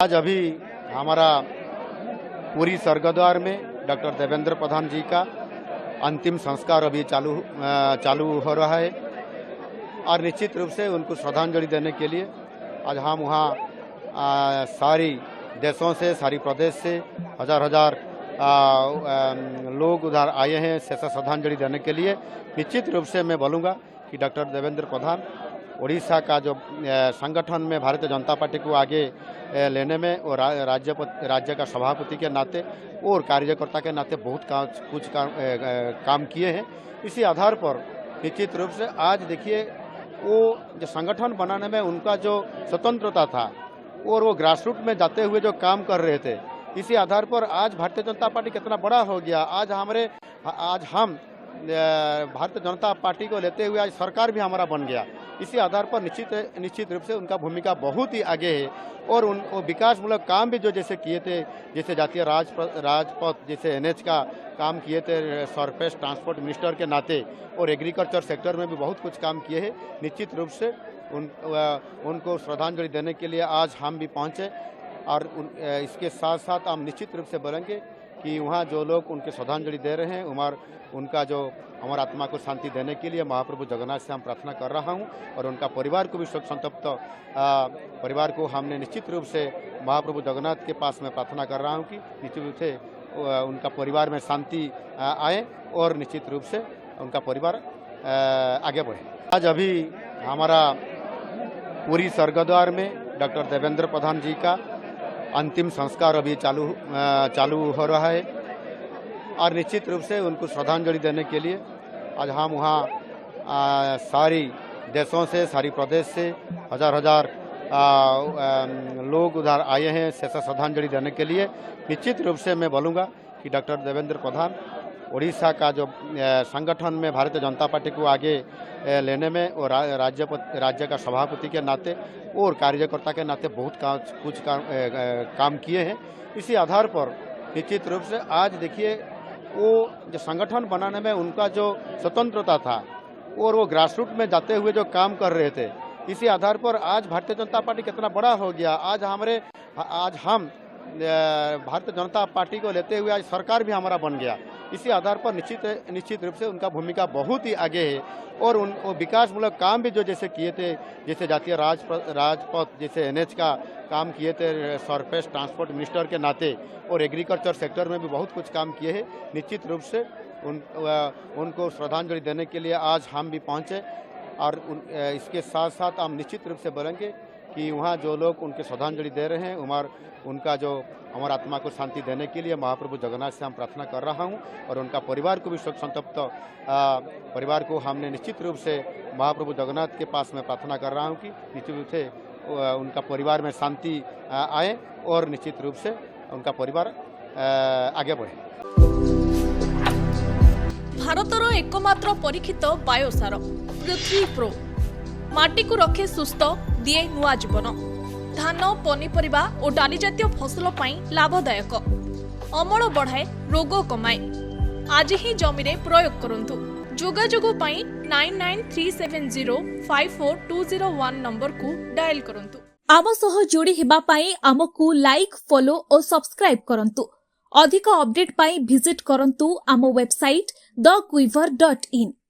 आज अभी हमारा पूरी स्वर्गद्वार में डॉक्टर देवेंद्र प्रधान जी का अंतिम संस्कार अभी चालू हो रहा है और निश्चित रूप से उनको श्रद्धांजलि देने के लिए आज हम वहाँ सारी देशों से सारी प्रदेश से हजार लोग उधर आए हैं श्रद्धांजलि देने के लिए। निश्चित रूप से मैं बोलूँगा कि डॉक्टर देवेंद्र प्रधान उड़ीसा का जो संगठन में भारतीय जनता पार्टी को आगे लेने में और राज्य का सभापति के नाते और कार्यकर्ता के नाते बहुत कुछ काम किए हैं। इसी आधार पर निश्चित रूप से आज देखिए वो जो संगठन बनाने में उनका जो स्वतंत्रता था और वो ग्रासरूट में जाते हुए जो काम कर रहे थे, इसी आधार पर आज भारतीय जनता पार्टी कितना बड़ा हो गया। आज हम भारतीय जनता पार्टी को लेते हुए आज सरकार भी हमारा बन गया। इसी आधार पर निश्चित रूप से उनका भूमिका बहुत ही आगे है और वो विकासमूलक काम भी जो जैसे किए थे, जैसे जातीय राजपथ जैसे एनएच का काम किए थे सरफेस ट्रांसपोर्ट मिनिस्टर के नाते, और एग्रीकल्चर सेक्टर में भी बहुत कुछ काम किए हैं। निश्चित रूप से उनको श्रद्धांजलि देने के लिए आज हम भी पहुँचे और इसके साथ साथ हम निश्चित रूप से बोलेंगे कि वहाँ जो लोग उनके श्रद्धांजलि दे रहे हैं उनका जो अमर आत्मा को शांति देने के लिए महाप्रभु जगन्नाथ से हम प्रार्थना कर रहा हूँ और उनका परिवार को भी शोक संतप्त परिवार को हमने निश्चित रूप से महाप्रभु जगन्नाथ के पास में प्रार्थना कर रहा हूँ कि निश्चित रूप से उनका परिवार में शांति आए और निश्चित रूप से उनका परिवार आगे बढ़े। आज अभी हमारा पूरी स्वर्गद्वार में डॉक्टर देवेंद्र प्रधान जी का अंतिम संस्कार अभी चालू हो रहा है और निश्चित रूप से उनको श्रद्धांजलि देने के लिए आज हम वहाँ सारी देशों से सारी प्रदेश से हजार लोग उधर आए हैं श्रद्धांजलि देने के लिए। निश्चित रूप से मैं बोलूँगा कि डॉक्टर देवेंद्र प्रधान उड़ीसा का जो संगठन में भारतीय जनता पार्टी को आगे लेने में और राज्य का सभापति के नाते और कार्यकर्ता के नाते बहुत कुछ काम किए हैं। इसी आधार पर निश्चित रूप से आज देखिए वो जो संगठन बनाने में उनका जो स्वतंत्रता था और वो ग्रासरूट में जाते हुए जो काम कर रहे थे, इसी आधार पर आज भारतीय जनता पार्टी कितना बड़ा हो गया। आज हम भारतीय जनता पार्टी को लेते हुए आज सरकार भी हमारा बन गया। इसी आधार पर निश्चित रूप से उनका भूमिका बहुत ही आगे है और वो विकासमूलक काम भी जो जैसे किए थे, जैसे जातीय राजपथ जैसे एनएच का काम किए थे सरफेस ट्रांसपोर्ट मिनिस्टर के नाते, और एग्रीकल्चर सेक्टर में भी बहुत कुछ काम किए हैं। निश्चित रूप से उनको श्रद्धांजलि देने के लिए आज हम भी पहुँचे और इसके साथ साथ हम निश्चित रूप से बोलेंगे कि वहाँ जो लोग उनके श्रद्धांजलि दे रहे हैं उनका जो अमर आत्मा को शांति देने के लिए महाप्रभु जगन्नाथ से हम प्रार्थना कर रहा हूँ और उनका परिवार को भी शोक संतप्त परिवार को हमने निश्चित रूप से महाप्रभु जगन्नाथ के पास में प्रार्थना कर रहा हूँ कि निश्चित रूप से उनका परिवार में शांति आए और निश्चित रूप से उनका परिवार आगे बढ़े। भारतर एकमात्र परीक्षित बायोसार पृथ्वी प्रो माटी को रखे सुस्थ दिए नुआ जीवन। धान पनीपरिबा और डाली जातीय फसल लाभदायक, अमल बढ़ाए, रोग कमाए। आज ही जमीरे प्रयोग करंतु। जोगाजोग 9937054201 नंबर को डायल करंतु। आम सह जोड़ी हेबा पाई आमको लाइक, फॉलो और सब्सक्राइब करंतु। अधिक अपडेट पाई विजिट करंतु आम वेबसाइट thequiver.in।